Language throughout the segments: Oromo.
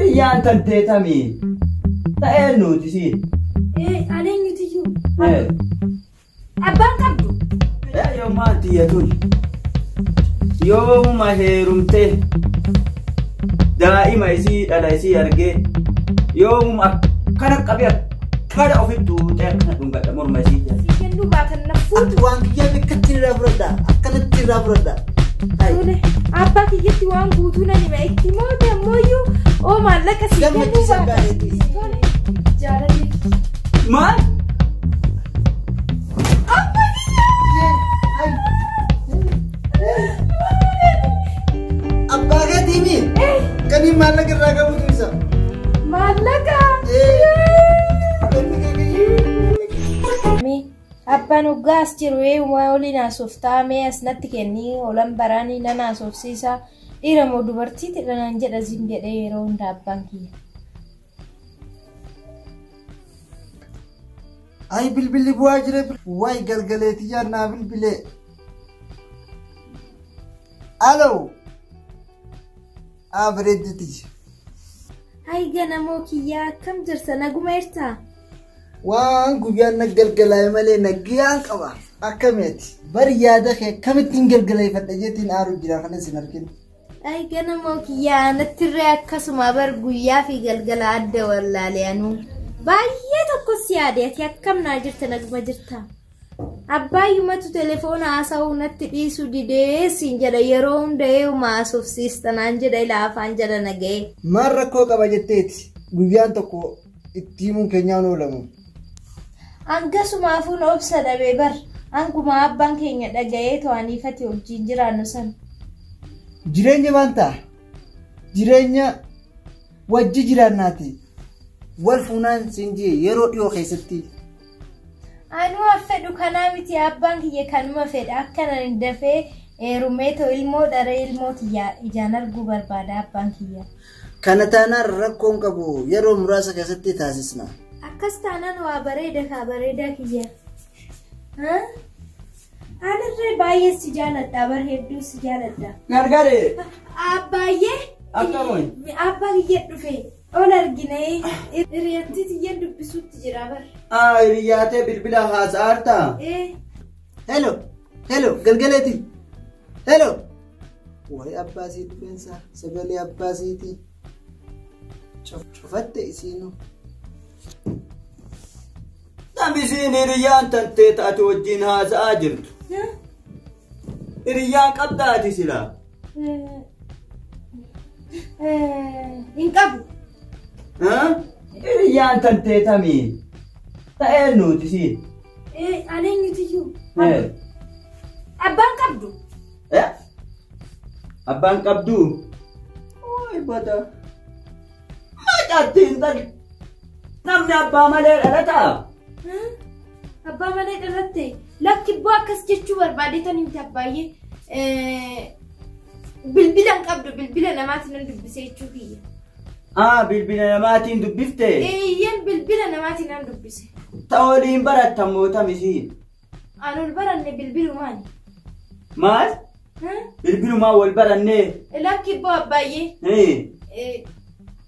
Hiriyyaan tanteetamii ta'ee nuti si. Ani eenyutu abbaan qabdu. Yoo maati yatun yooma heerumtee daa'ima isii dhala isii argee yooma akkana qabee akkana ofitti tuutee akkana dhungadha morma isii. Si kennuu baatan na fuutu. Waan kiyyaa beekatti irraa fudhadha akkanatti irraa fudhadha. Abbaa kiyyatti waan guutuu na hima itti moote ammoo oo maallaqa si kennuu baatan. Jaalalli. Maal? Abbaa keetiimi kan hin maallaqa irraa qabu isa. Maallaqa. Abbaan hoggaa as jiru waliin haasoftaa mee asnatti kennii oolan baraanii nan haasofsiisa dhiira moo dubartiiti dhanaan jedha zim jedhee yeroo hunda abbaan kiyya. Ay bilbilli bu'aa jira waay galgaleetii yaannaa bilbilee. Alo. Bareedditi. Ay ganamoo kiyyaa akkam jirta naguma jirtaa? Waan guyyaan naggalgalaa'e malee naggiyaan qaba akkamitti bari yaada kee akkamittiin galgaleeffadha jettiin aaru jira kanas hin arginu. Ay ganamoo kiyyaa nattirree akkasuma bar guyyaa fi galgala adda wallaaleanu baay'ee tokkos yaadeeti akkam naa jirta naguma jirta. Abbaayyumatu telefoona haasa'uu natti dhiisu dideessiin jedha yeroo hunda eeyuma haasofsiistanaan jedha ilaa afaan jala naga'e. Maal rakkoo qaba jetteeti guyyaan tokko itti himuun keenyaan oolamu. Angasumaafuu obsa dhabee bar anguma abbaan keenya dhaga'ee to'aniifate wajjin jiraannu san. Jireenya maanta jireenya wajji jiraannaati wal fuunaan siinjee yeroo dhiyoo keessatti. Anu affedhu kanaa miti abbaan kiyya kanuma fedha akkana hin dafee heerumeetoo ilmoo dharee ilmoo ijaan arguu barbaada abbaan kiyya. Kana taanaan rakkoon qabu yeroo muraasa keessatti taasisna. Akkas taanaan waa bareedaa kiyya. Anarree baay'ee si jaaladha bar hedduu si jaaladha. Gargaaree. Baay'ee. Akkamiin. Abbaa kiyya dhufe ol arginee hiriyaatti tiyya dubbisuutti jira bar. Hiriyaatee bilbila haasa'aartaa? Hello galgaleeti. Hello. Wayi abbaasii dhufeensa sagalee abbaasiiti. Cufatte isiinu. Namisiin hiriyyaan tantee taate wajjin haasa'aa jirtu. Hiriyyaan qabdaati silaa. Hin qabu. Hiriyyaan tantee tamii ta'ee nuti siin. Ani eenyutiyyuu. Abbaan qabdu. Abbaan qabdu. Oy bada. Macaatti hin talle. Namni abbaa malee dhalataa. Abbaa malee dhalatte lakki boo akkas jechuu barbaadeetan himte abbaay'ee bilbilan qabdu bilbila namaatiin nan dubbise jechuu kiyya. Bilbila namaatiin dubbifte? Iyyan bilbila namaatiin nan dubbise. Ta'ooliin barattan mootamisiin. Anul baranne bilbilumaani. Maal? Bilbilumaa wal barannee? Lakki boo abbaay'ee.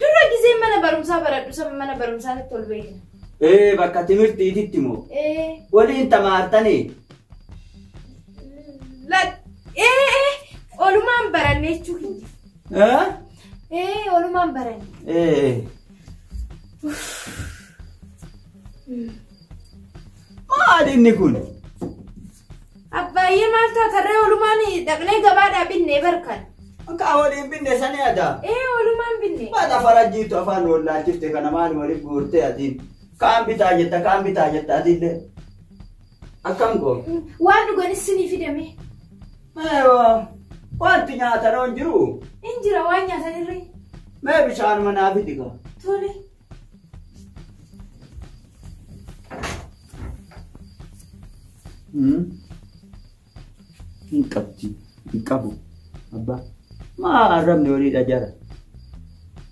Dura gisee mana barumsaa baradhu sama mana barumsaatti ol beekna. Bakka timirtiititti moo? Waliin tamaartanii? Olumaan baranne jechuu kiyya. Olumaan baranne. Maal inni kun? Abbaay'ee maal taatarree olumaan dhaqnee gabaadhaa binnee barkan. Akka waliin binne sanii adaa? Olumaan binne. Baata farajjiitu afaan wallaalchifte kana maal waliin guurtee atiin? Kaan bitaa jetta atillee. Akkam koo? Waan dhuganis sinii fidame. Wanti nyaatan hin jiru? Hin jira waan nyaatanirree. Mee bishaan manaa fidi kaa? Tole. Hin qabdi, hin qabu. Abbaa. Maa arrabni waliidha jara.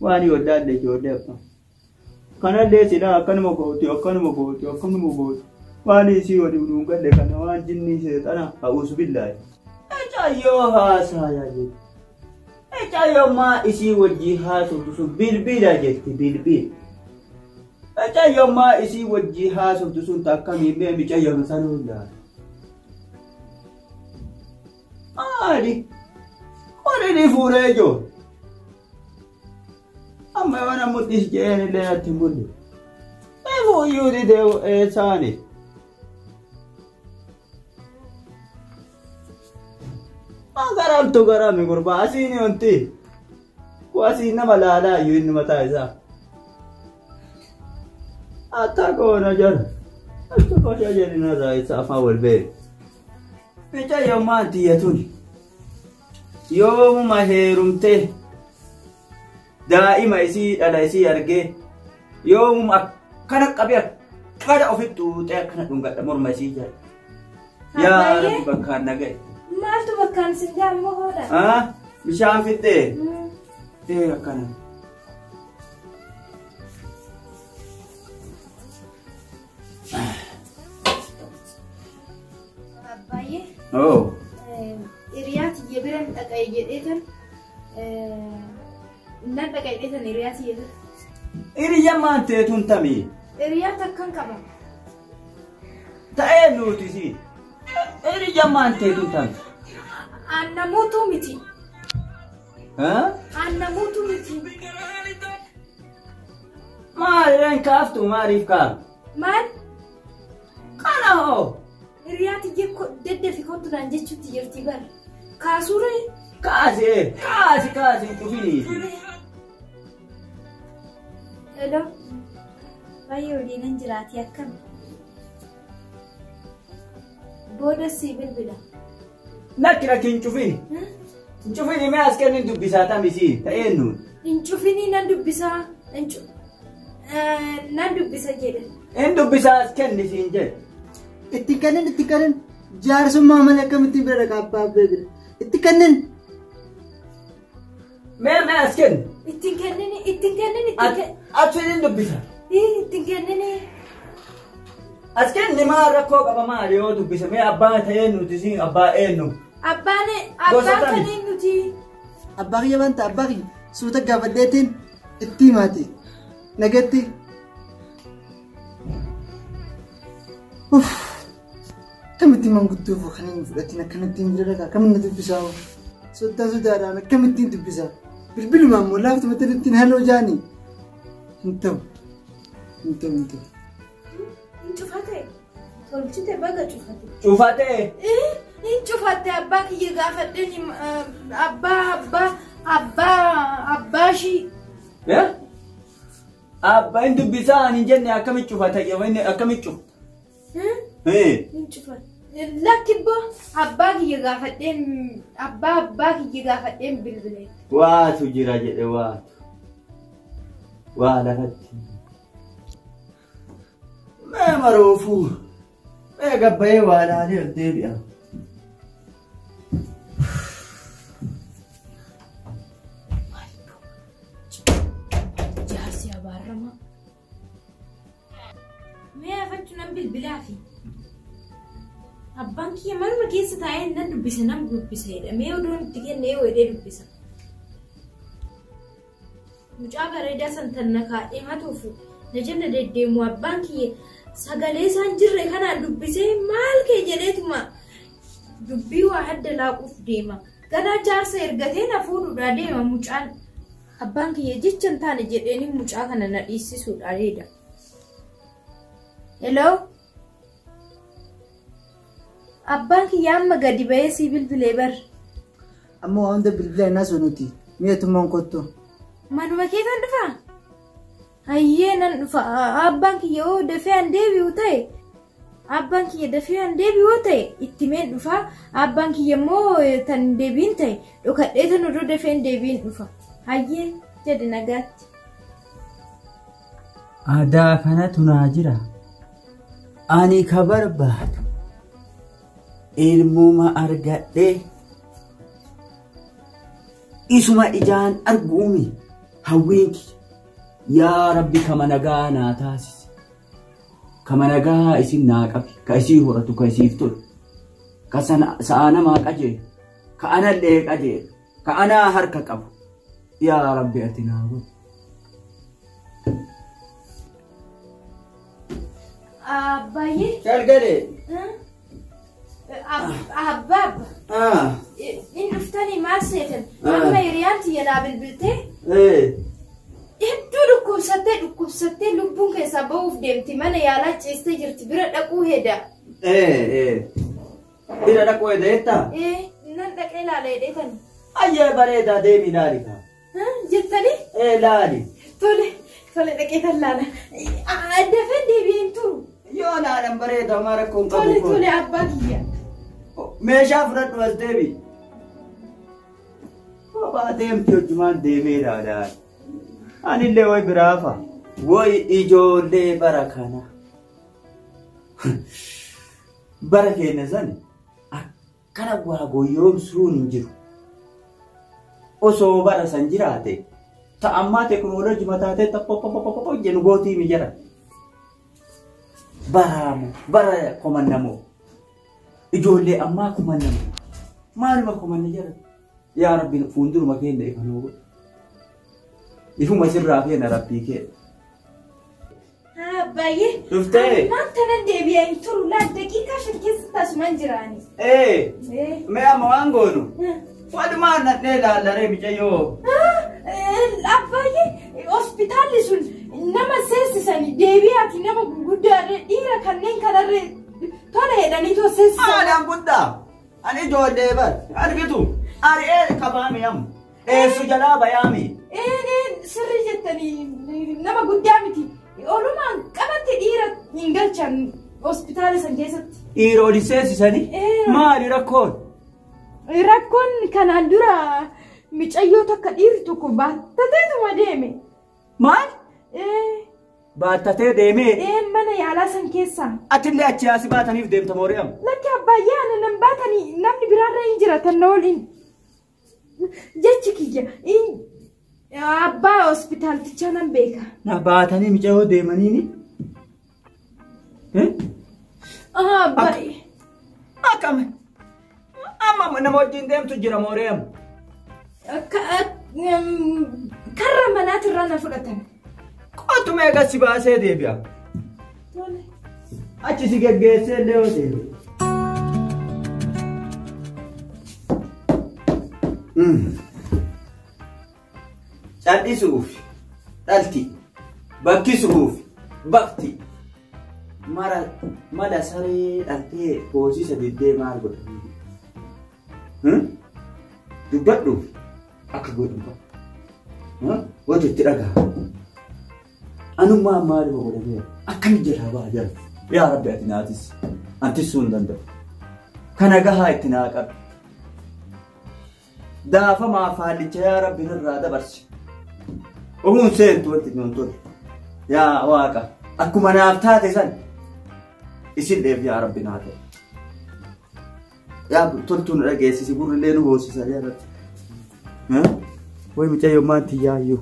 Waan ijoollee ijoollee abbaa. Kanallee silaa akkanuma gooti. Waan isii waliin dhuungalle kana waan jinni seexana ha'uus billaahi. Yoo haasaa yaa jechuudha. Ejayommaa isii wajjii haasoftu sun bilbila jetti bilbil. Ejayommaa isii wajjii haasoftu sun takkamii mee micayyama sanuu laala. Maali? Qolini fuuree joo. Amma wana mudhis jeen illee natti mul'e. Eefuu iyyuu didee eessaani? Garamtu garami gurbaa asiini wanti. Kuasiin nama laalaa iyyuu inni mataa isaa. Atta koona jara. Atta kooshaa jedhina irraa isa afaan wal beeku. Micayyommaan tiyyatun yoomuma heerumtee daa'ima isii dhala isii argee yoomuma akkana qabee akkana ofitti xuuxee akkana dhungadha morma isii jala. Yaa Rabbi bakkaan naga'e. Maaltu bakkaan sin jaammoo hoodha? Bishaan fiddee? Akkana. Abbaayee. Oo. Hiriyaati yebiran dhaqee jedheetan nan dhaqee jedheetan hiriyaati yebiran. Hiriyaa maan teetuun tamii? Hiriyaati akkan qaba. Ta'ee nuti si. Hiriyaa maan teetuun tamii? Annamuutu miti. Annamuutu miti. Maaliin kaaftu maaliif kaaf? Maal? Kana hoo? Hiriyaati deddeefi kottuudhaan jechuutti jirti bara. Kaasuuree? Kaasi dhufiniiti. Hello. Baay'ee waliinan jiraati akkam. Booda si bilbila. Nakki hin cufini. Hin cufini mee as kennin dubbisaa tamisi ta'ee nuun. Hin cufini nan dubbisaa. Nan dubbisa jedhe. Hin dubbisaa as kenni siin jedhe. Itti kanin jaarsummaa malee akkamittiin bira dhaqa abbaa bira. Itti kanin. Mee as kenni. Ittiin kennini. Achiin dubbisa. Ittiin kennini. As kenni maa rakkoo qaba maali yoo dubbisa mee abbaa ta'ee nuti siin abbaa eenyu. Abbaan kanii nuti. Abbaa kiyya banta abbaa kiyya suuta gaafadheetiin itti himaati. Nagatti. Akkamittiin mangudduuf kan hin fudhatiin akkanattiin bira dhaqa akkamitti dubbisaa hoo? Sodaadhaan akkamittiin dubbisaa? Bilbilumaan immoo laaftu mata ittiin halluu jaanii. Hin ta'u. Hin cufate. Tolchite baga cufate. Cufate. Hin cufate abbaa kiyya gaafadheen abbaa shii. Abbaan dubbisaa hin jenne akkamitti cufate akkamitti cufu? Hin cufate. Lakkibbo abbaa kiyya gaafadheen bilbilee. Waatu jira jedhe waatu. Waa lafatti. Mee maroofuu. Mee gabbayee waa laalee ol deebi'a. Jaarsi abaarama. Mee afachuun nan bilbilaafi. Abbaan kiyya manuma keessa taa'ee nan dubbisa nam dubbiseedha. Mee oduun itti kennee weedhee dubbisa. Mucaa bareedaa santanna kaa'ee matuufu na jala deddeemu abbaan kiyya sagalee isaan jirre kanaan dubbisee maal kee jedheetuma dubbii waa adda laaquuf deema. Ganaa jaarsa ergatee na fuudhuudhaa deema mucaan. Abbaan kiyya jecha hin taane jedheeni mucaa kana na dhiissisuudha reeda. Hello? Abbaan kiyya amma gadi ba'ee si bilbilee bar. Amma waan hunda bilbilee naas nuti mi'eetummaan kottu. Manuma keessan dhufaa? Hayyee nan dhufa. Abbaan kiyya oo dafee an deebi'u ta'e. Abbaan kiyya dafee an deebi'u ta'e itti meen dhufa. Abbaan kiyya immoo tan deebiin ta'e dhokadhee tan odoo dafee an deebiin dhufa. Hayyee jedhe nagaatti. Aadaa kanatu naa jira. Ani ka barbaadu ilmuma argadhee isuma ijaan arguumi hawwiinki yaa Rabbi kama nagaa naa taasise. Kama nagaa isin naa qabi. Ka isii horatu ka isiif tolu. Ka sa'a namaa qajeelu. Ka anallee qajeelu. كأنا هركك أبو يا ربي أتنا أباي شالقلي أباب إن أفتني ما سيتن أما يريانتي يلا بالبلتة هدو لكم ستة لبون كسبوف دمتي من يالا تستجر تبرد أكو هدا بيرا دكوا هدا نندك إلى ليدتن أيه بريدا ديمي لالك جتني لالي تولي دكيتا لالا أدفن ديبين تو يونا أنا بريدا ما ركون تولي أباكيا ميشا فرد وز ديبي بابا ديم تجمان ديمي لالا أنا اللي وي برافا وي إجولي بركانا بركة نزاني أكنا واغو يوم سون نجرو أسو برا سنجراتي تأمّا تكنولوجي متاتي تبقى جنوبوتي مجرى برا كمان نمو إجولي أما كمان نمو ما نبغى كمان نجرى يا ربي فندور مكين ده كانوا يفهم مسير رافينا ربي كه باي شفتي ما تندي بيان ترو لا دقيقة شكيس تسمع جراني ما موانغونو فاد ما نتنيلا لري بيجيو أباي hospital sun nama sesisani deebi'aati nama guddaarre dhiira kanneen kanarre tola jedhanii too sesisani aadaan guddaa ani ijoollee bar argitu ari kabaami yam su jalaa bayaami sirri jettanii nama guddaa miti olumaan qabatte dhiira hin galchan hospitaala san keessatti dhiiroli sesisani maali rakkoon kanaan dura micayyoo takka dhiirri tokko baatateetuma deeme maal baattatee deemee mana yaalaa san keessaa atillee achi asi baataniif deemta mooriyam lakki abbaayyaa nan baatanii namni biraarra hin jiratan na waliin jechi kiyya abbaa hospitaaltichaa nan beeka na baatanii micayyoo deemaniini abbaay akkame amma nama wajjin deemtu jira mooriyam karra manaatirraa na fudhatan qottu meeqa si baasee deebi'a achi si geggeessee illee yoo deebi'e cal'isuuf dhalti bakkisuuf bakti mala saree dhaltee hoosisa diddee maal godhanii dubbadhuuf akka godhu wanti itti dhagaa anummaa maaluma godhamee akkami jalaa baa jala yaa rabbi ati naatis antisuu hin danda'u kana gahaa itti naa qabi daafamaa faallicha yaa rabbi nurraa dabarsi ohuun seentu wanti nuun tole yaa waaqa akkuma naaf taate san isin dheef yaa rabbi naa ta'e yaa toltuun dhageessisi gurrillee nu hoosisa yaa rabbi Woi macam yang mati ya you.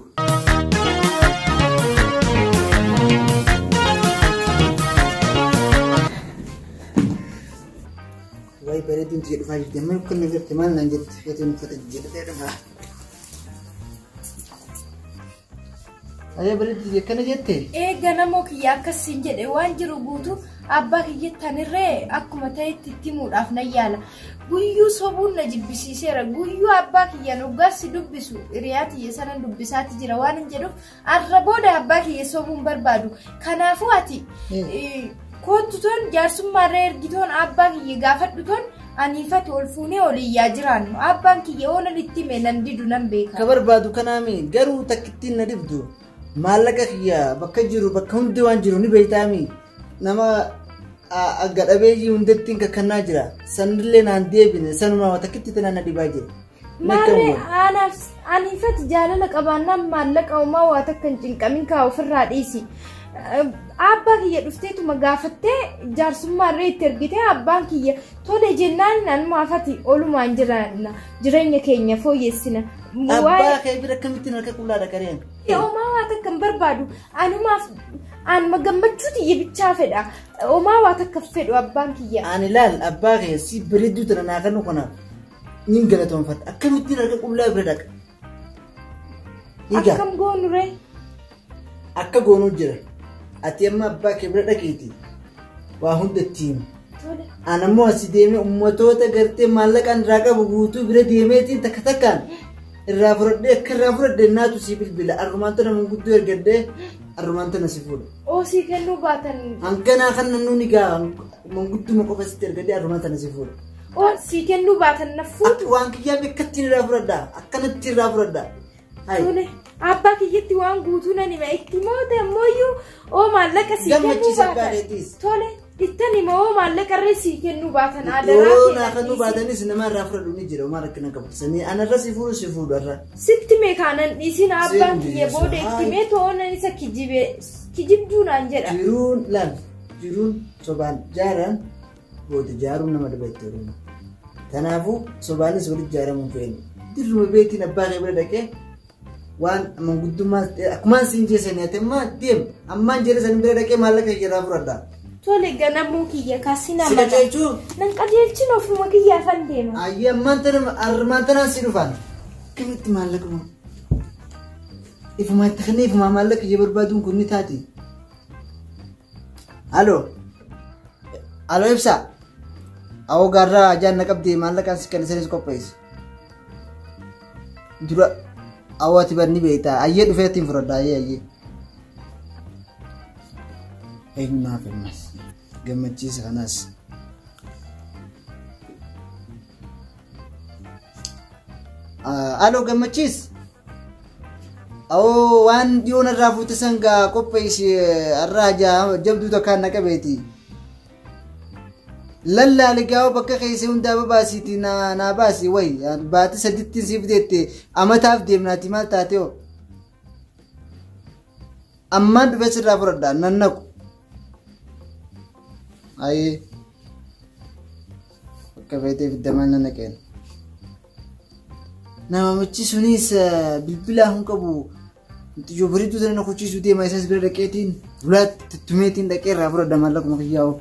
Woi beredin jadi fajr dia mana kena kerja mana lanjut kerja ni kerja jadi dah. Ayah beredin dia kena jette. Ganamo kiyya akkasin jedhe waan jiru guutu abbaa kiyyattanirree akkuma ta'etti timuudhaaf na yaala. Guyyuu sobuun na jibbisiiseera. Guyyuu abbaa kiyya nuggaarsi dubbisu hiriyaa tiyya sanan dubbisaatti jira waan hin jedhuuf arra booda abbaa kiyya sobuun barbaadu. Kanaafuu ati koottutoon jaarsummaarra ergitoon abbaa kiyya gaafadhutoon aniifati ol fuunee oliyyaa jiraannu. Abbaan kiyya oolan itti hime nan didu nan beeka. Ka barbaadu kanaami garuu takkittiin na dibdu maallaqa kiyya bakka jiru bakka hundi waan jiru ni beeytaami nama gadhabeeyyii hundattiin kakkannaa jira sanillee naan deebine sanuma takkitti tanaan na dhibaa jira. Maarree aniifati jaalala qabaannaan maallaqa uumaa waa takka hin cinqamin kaa ofirraa dhiisi. Abbaa kiyya dhufteetuma gaafattee jaarsummaarree itti ergitee abbaan kiyya tole jennaan nanumaafati olumaan jireenya keenya fooyyessina. Abbaa kee bira akkamittiin harka qullaadha qareen. Uumaa waa takka hin barbaadu anumaaf anuma gammachuu tiyya bichaa fedha. Uumaa waa takka fedhu abbaan kiyya. Ani laal abbaa kee si bareedduu tana naa kennu kanaaf nin galatoonfadha akkamittiin harka qullaa bira dhaqa. Akkam goonu ree? Akka goonuu jira. Ati amma abbaa kee bira dhaqiiti waa hunda ittiin. Anammoo asii deemee uummatoota gartee maallaqaan irraa qabu guutuu bira deemeetiin takka takkaan irraa fudhadhee akka irraa fudhadhee naatu si bilbila arrumaan tana manguddoo ergadhee arrumaan tana si fuudha. Oo sii kennuu baatan. Hanganaa kan namni gaa mangudduma qofa sitti ergadhee arrumaan tana si fuudha. Oo sii kennuu baatan na fuudhu. Waan kiyyaa beekatti irraa fudhadhaa akkanatti irraa fudhadhaa. Tole abbaa kiyyatti waan guutuu nan hima itti moote ammoo oo maallaqa sii kennuu baatan. Tole. Ittani moo maallaqa irraa sii kennuu baatan adaraa kee. Oo naa kennuu baatanis nama irraa fudhadhu ni jira maal akkana qabatisanii anarra si fuudhu irra. Sitti mee kaanan dhiisin abbaan kiyya booda itti mee toonan isa kijibduu naan jedha. Jiruun sobaan jaaraan booda jaaruun nama dhabeetti ooluma. Kanaafuu sobaanis walitti jaaramuun fe'inu. Dirruma beetiin abbaa kee bira dhaqee waan manguddummaa akkumaan siin jeesanii ati ammaan jedhe san bira dhaqee maallaqa irraa fudhadhaa. Tole ganamuu kiyya kaasina mata. Sila jechuun. Nan qajeelchin ofuma kiyyaa fan deema. Ayyi armaan tanaan si dhufaan. Kamitti maallaqa moo? Ifuma itti kennee ifuma maallaqa ijee barbaaduun kun ni taati. Aloo ibsaa. Awoo gaarraa ajaan na qabdee maallaqaan si kenna sanis qopheessi. Dura awoo ati barni beektaa ayyee dhufee ittiin fudhadha ayyee. Eenyumaaf ammas gammachiisa kanas. Aloo gammachiis. Awoo waan dhiyoon irraa fuute sangaa qopheessi irraa jabduu takkaan na qabeeti. Lallaali gaa'oo bakka keessee hundaa babaasiiti naa baasi wayi baati sadittiin siif deette amataaf deemnaati maal taate hoo. Ammaan dhufee sirraa fudhadhaa nan naqu. Aye, bakka feetee fiddamaan na naqeen. Namichi sunis bilbilaa hin qabu. Xiyyoo bareedduu sana na kuchisiisuu deema isas bira dhaqeetiin bulaatti tumeetiin dhaqee irraa fudhadha maallaquma kiyyaa'u.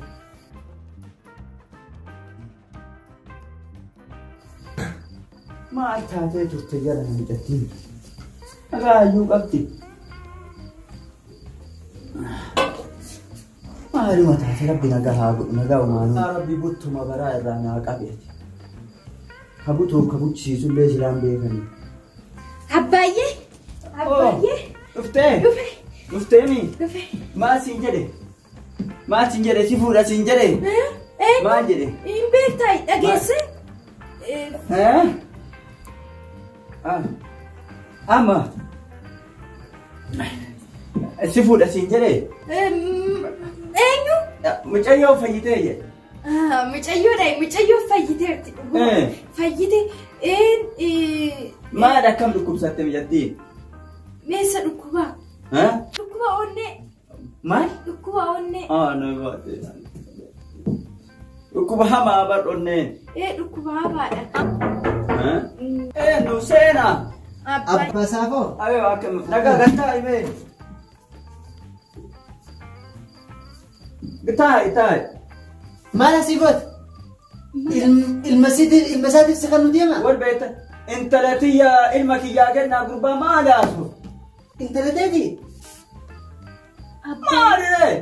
Maal taatee turte jala namichattiin? Raayyuu qabdi. Maaluma taate rabbi nagaa haa godhu nagaa uumaanuu. Rabbi buttuma baraa irraa naa qabeeti. Kabutuu kabuchisiisullee jilaan beekanii. Abbaayye. Dhuftee mi? Maal siin jedhe si fuudha siin jedhe. Maal jedhe? Hin beektaa dhageesse. Amma si fuudha siin jedhe. Eenyu? Mucayyoo fayyitee jedhe. Mucayyoo fayyiteerti. Fayyite. Maal akkam dhukkubsatte mijattiin? Meessa dhukkubaa. Dhukkuba onnee. Maal? Dhukkuba onnee. Dhukkuba hamaa bar onneen. Dhukkuba hamaadha. Nu seenaa. Abbaa saafoo. Ayoo akkam nagaa gantaa himee. Taa'e. Maal asii goota? Ilma isaatiif si kan nu deema? Wal beekta. Intala tiyya ilma kiyyaa kennaa gurbaa maal haasu? Intala teeti? Maaliree?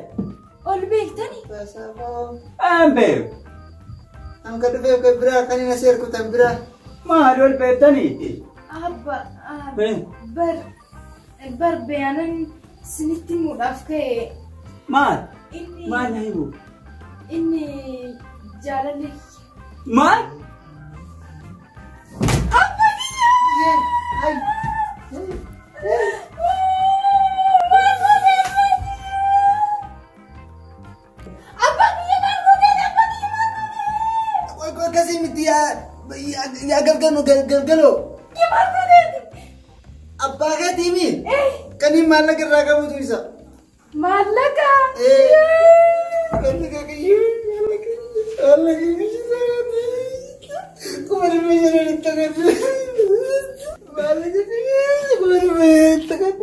Ol beektani? Abbaa saafoo. Beeku. Hanga dhufee kan biraa kan hin asii ergutan biraa. Maali ol beektaniiti? Bar beyaanan sinitti himuudhaaf ka'e. Maal? Maal na himu? Inni jaalalli. Maal? Kasih miti ya galgalo. Apa kan Timin? Kan ini malah kerja kamu tuh bisa. Malah kah? Kan kayak Allah bisa. Kemarin bisa di tangan. Malah jadi kemarin tangan.